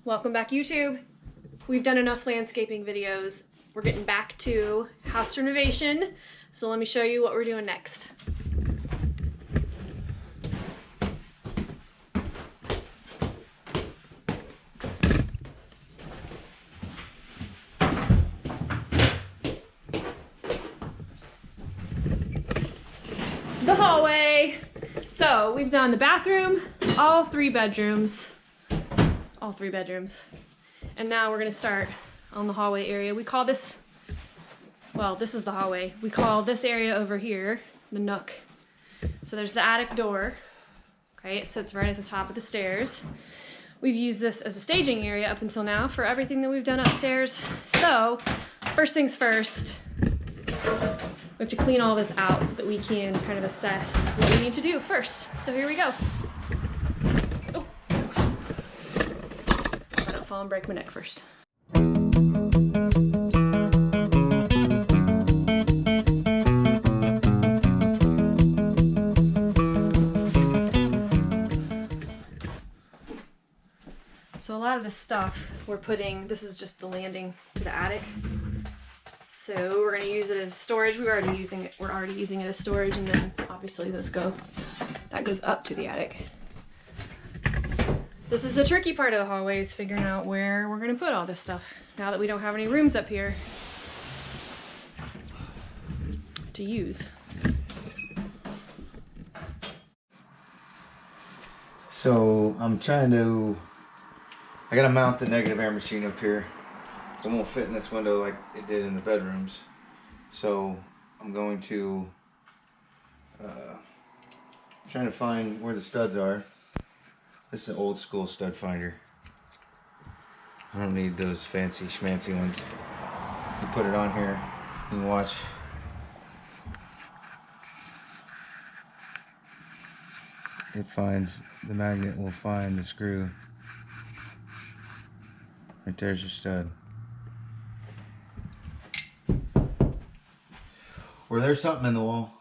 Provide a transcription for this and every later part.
Welcome back, YouTube. We've done enough landscaping videos. We're getting back to house renovation. So let me show you what we're doing next. The hallway. So we've done the bathroom, all three bedrooms. And now we're gonna start on the hallway area. We call this, well, this is the hallway. We call this area over here the nook. So there's the attic door. Okay, it sits right at the top of the stairs. We've used this as a staging area up until now for everything that we've done upstairs. So first things first, we have to clean all this out so that we can kind of assess what we need to do first. So here we go. Oh, I don't fall and break my neck first. So a lot of the stuff we're putting, this is just the landing to the attic. So we're gonna use it as storage. We're already using it as storage, and then obviously that goes up to the attic. This is the tricky part of the hallway, is figuring out where we're gonna put all this stuff now that we don't have any rooms up here to use. So I gotta mount the negative air machine up here. It won't fit in this window like it did in the bedrooms. So I'm going to trying to find where the studs are. This is an old school stud finder. I don't need those fancy schmancy ones. You put it on here and watch. It finds, the magnet will find the screw. Right there's your stud. Or there's something in the wall.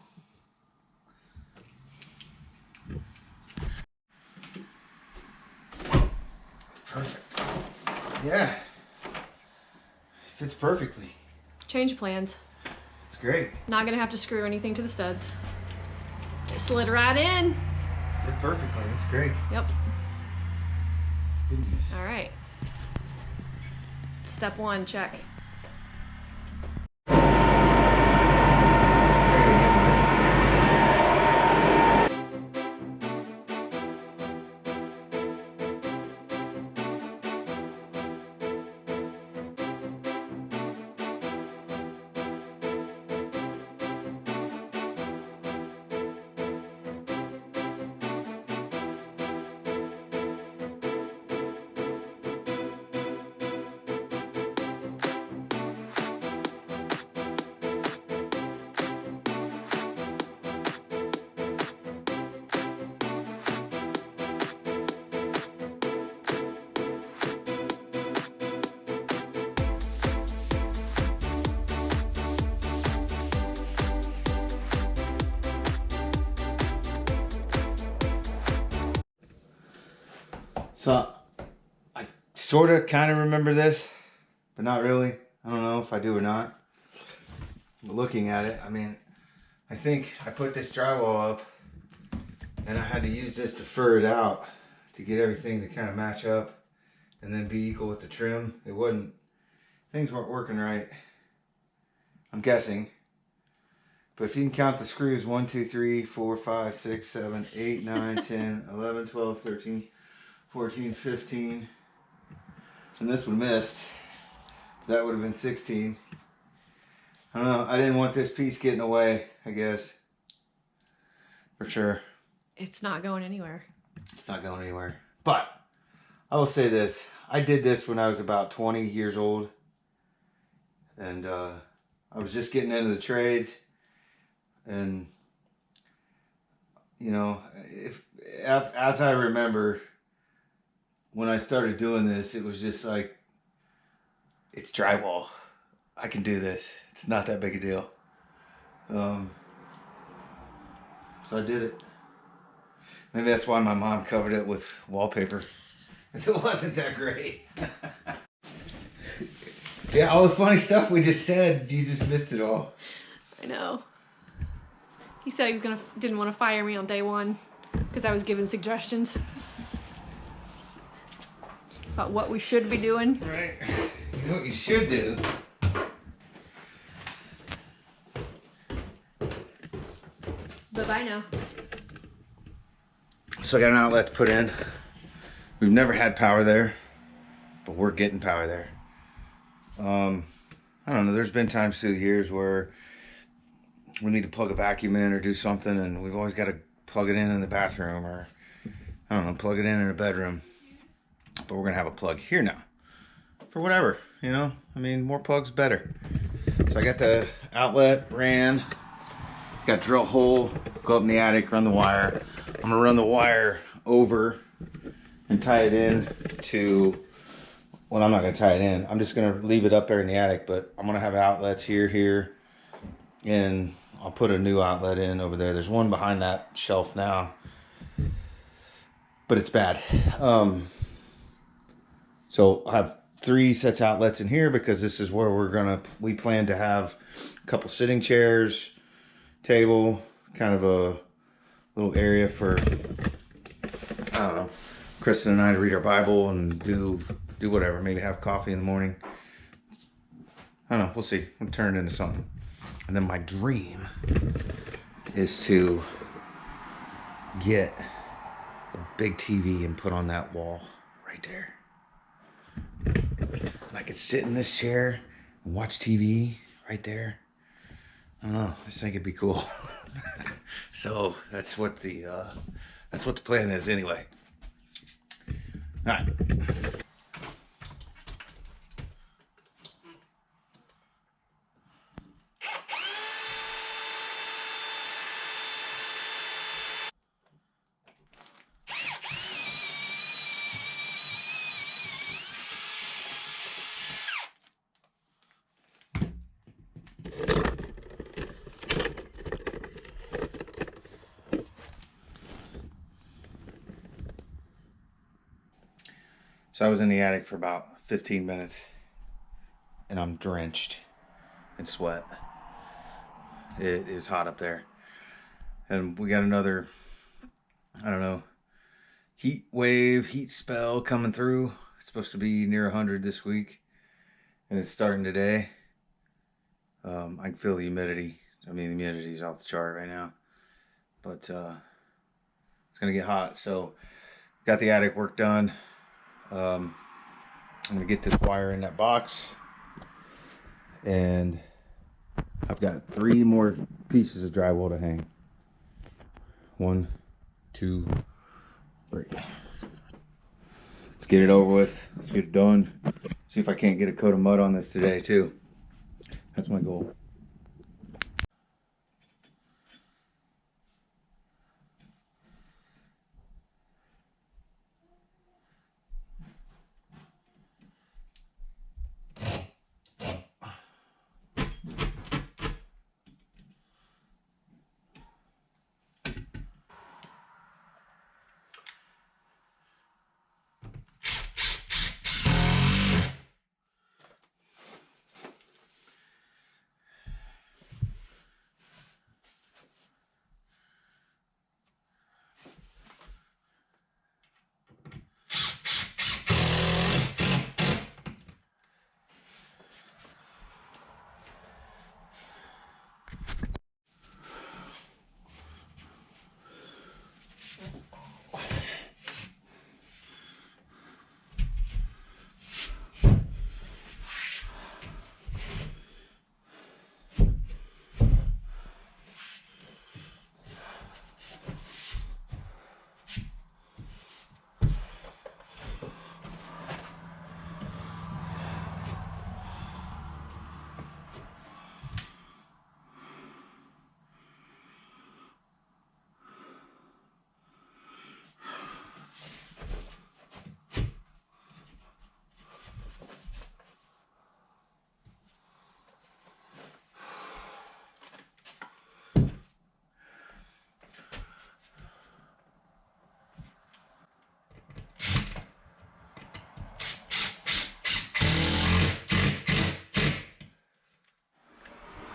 Perfect. Yeah. Fits perfectly. Change plans. It's great. Not gonna have to screw anything to the studs. Slid right in. Fit perfectly. That's great. Yep. It's good news. All right. Step one, check. So I sort of kind of remember this, but not really. I don't know if I do or not. But looking at it, I mean, I think I put this drywall up and I had to use this to fur it out to get everything to kind of match up and then be equal with the trim. It wouldn't, things weren't working right, I'm guessing. But if you can count the screws, 1, 2, 3, 4, 5, 6, 7, 8, 9, 10, 11, 12, 13, 14, 15, and this one missed. That would have been 16. I don't know, I didn't want this piece getting away, I guess. For sure. It's not going anywhere. It's not going anywhere. But I will say this, I did this when I was about 20 years old. And I was just getting into the trades. And, you know, as I remember, when I started doing this, it was just like, it's drywall. I can do this. It's not that big a deal. So I did it. Maybe that's why my mom covered it with wallpaper. So it wasn't that great. Yeah, all the funny stuff we just said, you just missed it all. I know. He said he was didn't want to fire me on day one because I was giving suggestions about what we should be doing. Right. You know what you should do? Bye-bye now. So I got an outlet to put in. We've never had power there, but we're getting power there. I don't know, there's been times through the years where we need to plug a vacuum in or do something, and we've always got to plug it in the bathroom, or I don't know, plug it in a bedroom. But we're gonna have a plug here now for whatever, you know. I mean, more plugs better. So I got the outlet ran, got drill hole, go up in the attic, run the wire. I'm gonna run the wire over and tie it in to, well, I'm not gonna tie it in, I'm just gonna leave it up there in the attic, but I'm gonna have outlets here, and I'll put a new outlet in over there. There's one behind that shelf now, but it's bad. So I have 3 sets of outlets in here because this is where we plan to have a couple sitting chairs, table, kind of a little area for, I don't know, Kristen and I to read our Bible and do whatever, maybe have coffee in the morning. I don't know, we'll see. We'll turn it into something. And then my dream is to get a big TV and put on that wall right there. And I could sit in this chair and watch TV right there. I don't know, I just think it'd be cool. So that's what the plan is anyway. All right. So I was in the attic for about 15 minutes and I'm drenched in sweat. It is hot up there. And we got another, I don't know, heat wave, heat spell coming through. It's supposed to be near 100 this week, and it's starting today. I can feel the humidity. I mean, the humidity is off the chart right now, but it's gonna get hot. So got the attic work done. I'm gonna get this wire in that box, and I've got 3 more pieces of drywall to hang. 1, 2, 3. Let's get it over with. Let's get it done. See if I can't get a coat of mud on this today too. That's my goal.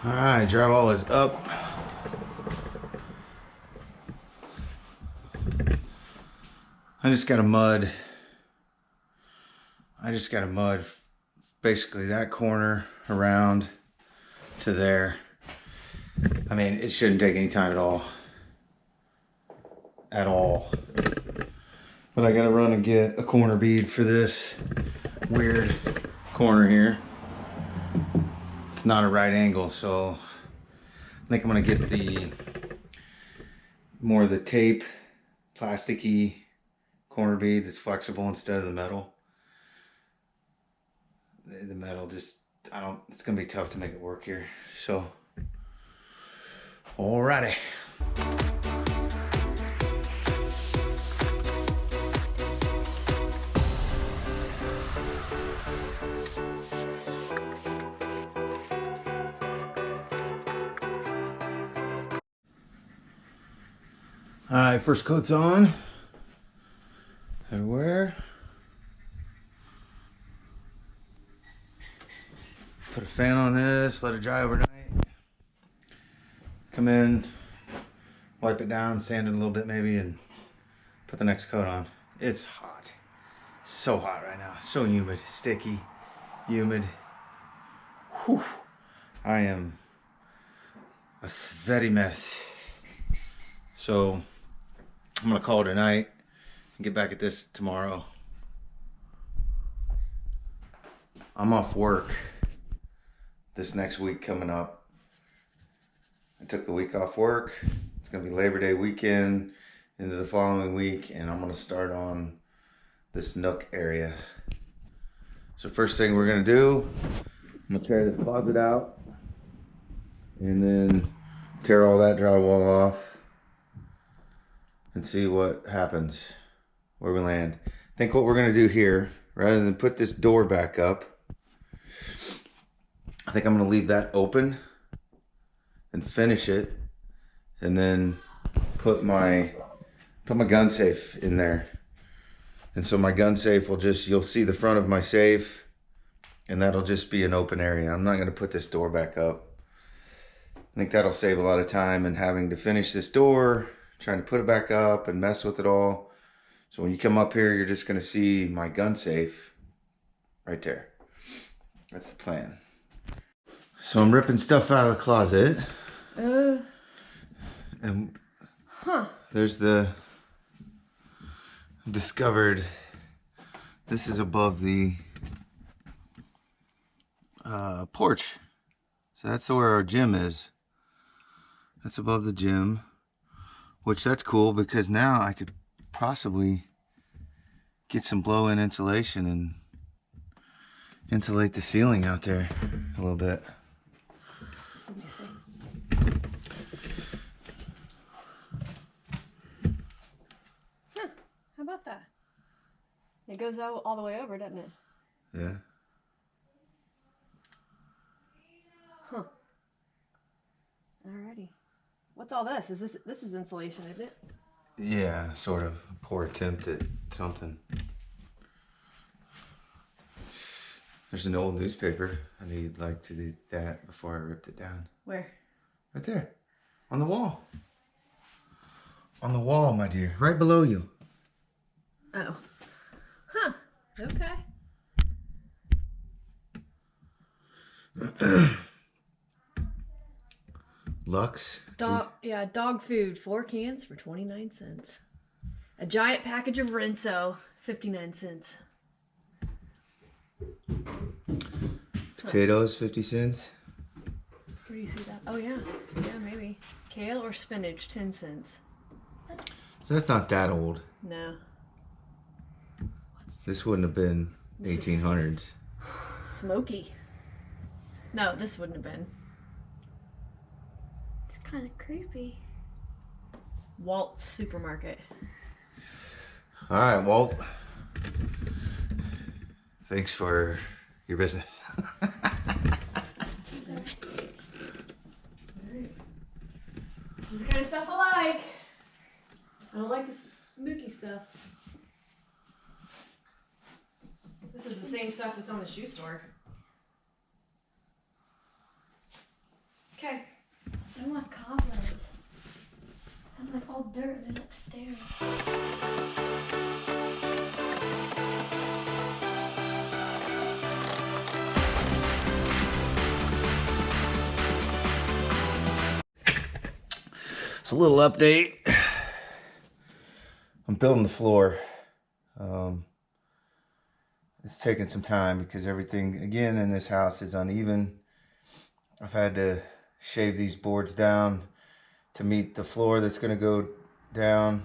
All right, drywall is up. I just got to mud basically that corner around to there. I mean, it shouldn't take any time at all. But I gotta run and get a corner bead for this weird corner here. It's not a right angle, so I think I'm gonna get more of the tape, plasticky corner bead that's flexible instead of the metal. The metal just, it's gonna be tough to make it work here. So, alrighty. Alright, first coat's on. Everywhere. Put a fan on this, let it dry overnight. Come in, wipe it down, sand it a little bit maybe, and put the next coat on. It's hot. So hot right now. So humid, sticky, humid. Whew. I am a sweaty mess. So I'm gonna call it a night and get back at this tomorrow. I'm off work this next week coming up. I took the week off work. It's gonna be Labor Day weekend into the following week, and I'm gonna start on this nook area. So first thing we're gonna do, I'm gonna tear this closet out and then tear all that drywall off and see what happens, where we land. I think what we're gonna do here, rather than put this door back up, I think I'm gonna leave that open and finish it, and then put my gun safe in there. And so my gun safe will just, you'll see the front of my safe, and that'll just be an open area. I'm not gonna put this door back up. I think that'll save a lot of time and having to finish this door, trying to put it back up and mess with it all. So when you come up here, you're just gonna see my gun safe right there. That's the plan. So I'm ripping stuff out of the closet. And there's the discovered, this is above the porch. So that's where our gym is. That's above the gym, which that's cool because now I could possibly get some blow-in insulation and insulate the ceiling out there a little bit. Huh, how about that? It goes out all the way over, doesn't it? Yeah. Huh. Alrighty. What's all this? This is insulation, isn't it? Yeah, sort of. A poor attempt at something. There's an old newspaper. I need to do that before I ripped it down. Where? Right there. On the wall. On the wall, my dear. Right below you. Oh. Huh. Okay. Lux. Dog food. 4 cans for 29 cents. A giant package of Rinso, 59 cents. Potatoes, 50 cents. Where do you see that? Oh, yeah. Yeah, maybe. Kale or spinach, 10 cents. So that's not that old. No. This wouldn't have been 1800s. Smoky. No, this wouldn't have been. It's kind of creepy. Walt's Supermarket. All right, Walt. Thanks for your business. This is the kind of stuff I like. I don't like this mookie stuff. This is the same stuff that's on the shoe store. Okay. So I want cobwebs. I'm like all dirt and upstairs. It's a little update. I'm building the floor. It's taking some time because everything, again, in this house is uneven. I've had to shave these boards down to meet the floor that's going to go down.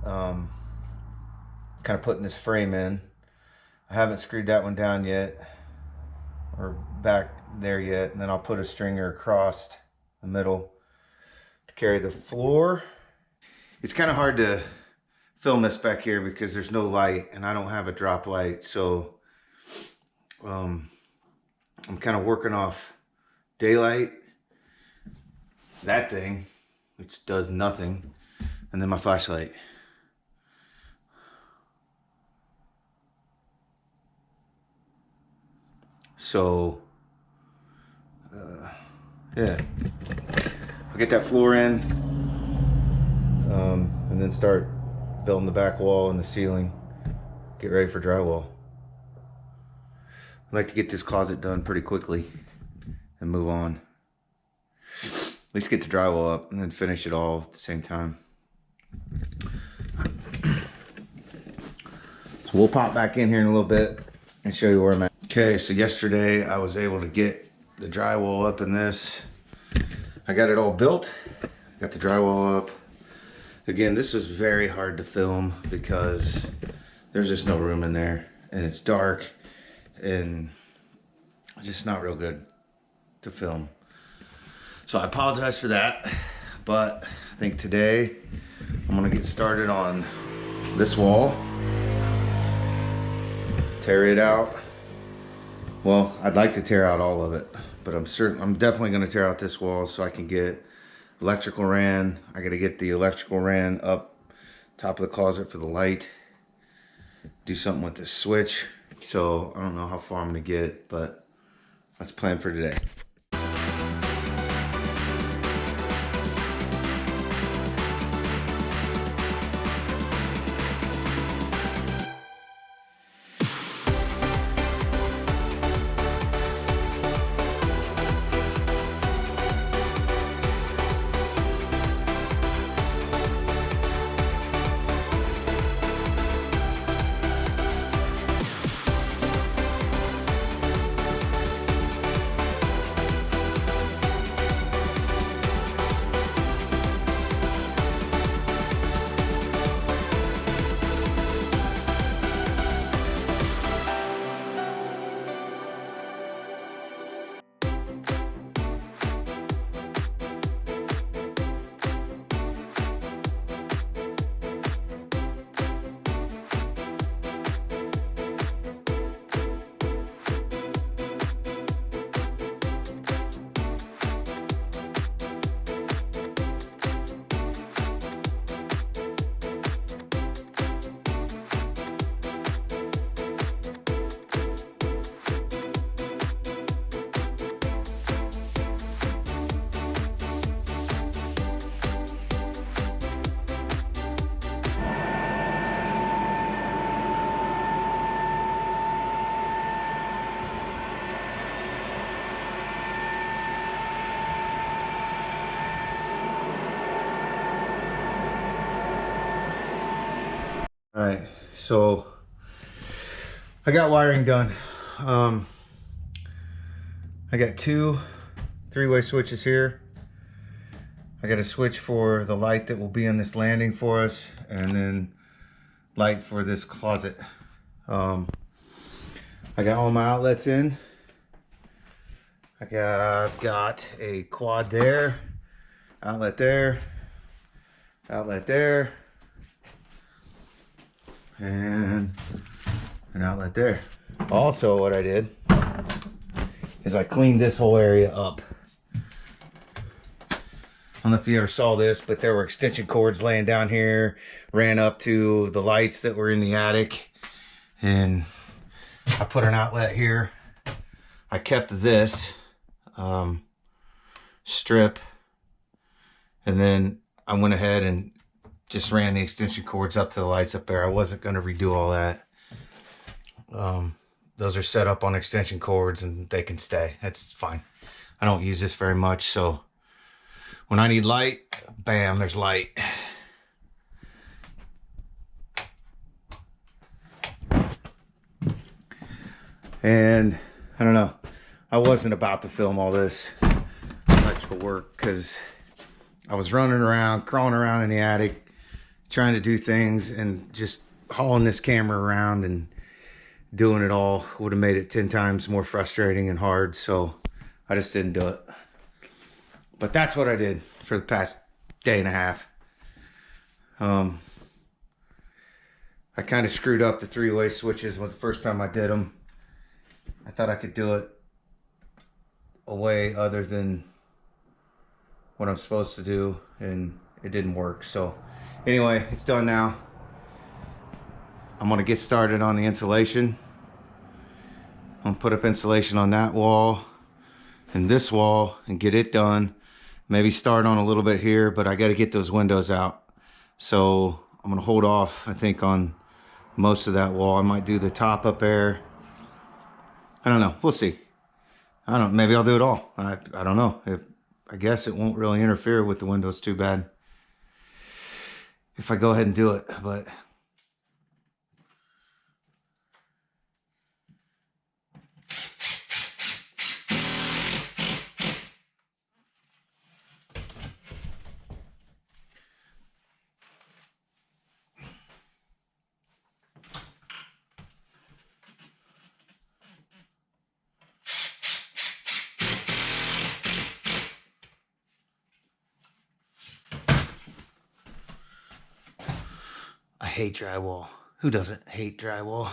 Kind of putting this frame in. I haven't screwed that one down yet, or back there yet, and then I'll put a stringer across the middle to carry the floor. It's kind of hard to film this back here because there's no light and I don't have a drop light, so I'm kind of working off daylight, that thing, which does nothing, and then my flashlight. So yeah, I'll get that floor in, and then start building the back wall and the ceiling, get ready for drywall. I'd like to get this closet done pretty quickly and move on. At least get the drywall up and then finish it all at the same time. So we'll pop back in here in a little bit and show you where I'm at. Okay, so yesterday I was able to get the drywall up in this. I got it all built, got the drywall up. Again, this was very hard to film because there's just no room in there and it's dark and just not real good to film. So I apologize for that, but I think today I'm gonna get started on this wall, tear it out. Well, I'd like to tear out all of it, but I'm definitely gonna tear out this wall so I can get electrical ran. I gotta get the electrical ran up top of the closet for the light. Do something with this switch. So I don't know how far I'm gonna get, but that's the plan for today. All right, so I got wiring done. I got two three-way switches here. I got a switch for the light that will be on this landing for us, and then light for this closet. I got all my outlets in. I've got a quad there, outlet there, outlet there, and an outlet there. Also, what I did is I cleaned this whole area up. I don't know if you ever saw this, but there were extension cords laying down here, ran up to the lights that were in the attic, and I put an outlet here. I kept this strip. And then I went ahead and just ran the extension cords up to the lights up there. I wasn't going to redo all that. Those are set up on extension cords and they can stay. That's fine. I don't use this very much, so when I need light, bam, there's light. And I don't know, I wasn't about to film all this electrical work because I was running around, crawling around in the attic, trying to do things, and just hauling this camera around and doing it all would have made it 10 times more frustrating and hard. So I just didn't do it. But that's what I did for the past day and a half. I kind of screwed up the 3-way switches the first time I did them. I thought I could do it a way other than what I'm supposed to do, and it didn't work. So anyway, it's done now. I'm gonna get started on the insulation. I'm gonna put up insulation on that wall and this wall and get it done. Maybe start on a little bit here, but I gotta get those windows out. So I'm gonna hold off, I think, on most of that wall. I might do the top up there. I don't know, we'll see. I don't, maybe I'll do it all. I don't know. I guess it won't really interfere with the windows too bad if I go ahead and do it, but I hate drywall. Who doesn't hate drywall?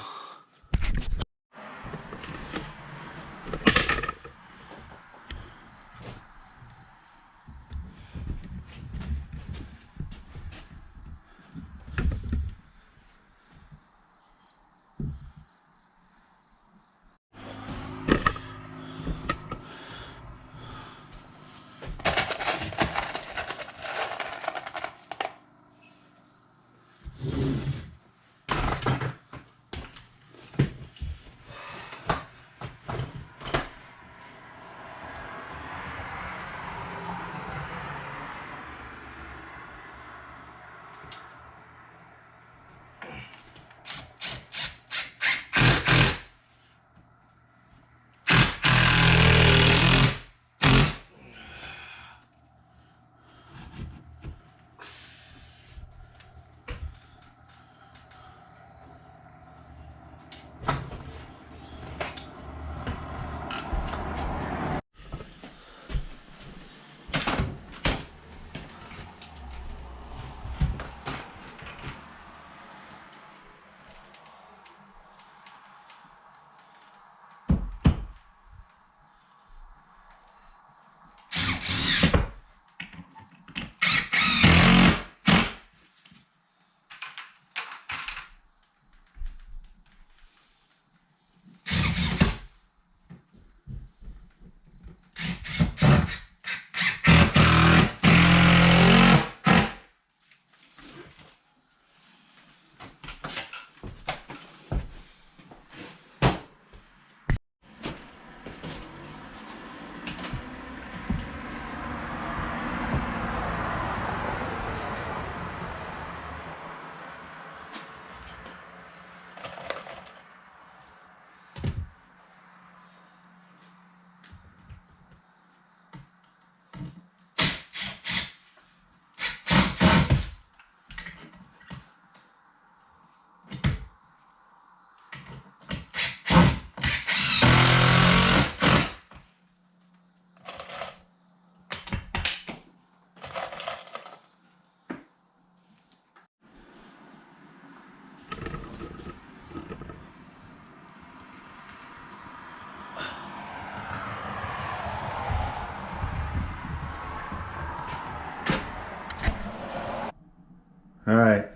All right,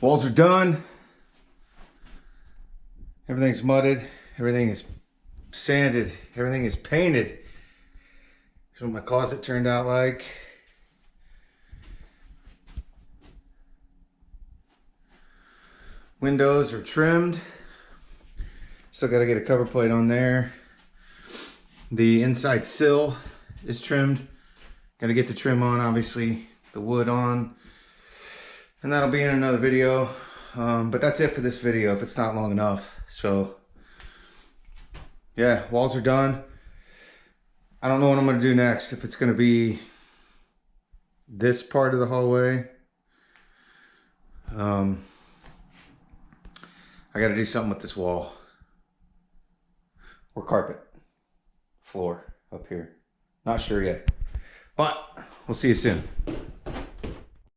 walls are done. Everything's mudded. Everything is sanded. Everything is painted. Here's what my closet turned out like. Windows are trimmed. Still got to get a cover plate on there. The inside sill is trimmed. Got to get the trim on, obviously, the wood on. And that'll be in another video. But that's it for this video if it's not long enough. So, yeah, walls are done. I don't know what I'm going to do next. If it's going to be this part of the hallway. I got to do something with this wall. Or carpet. Floor up here. Not sure yet. But we'll see you soon.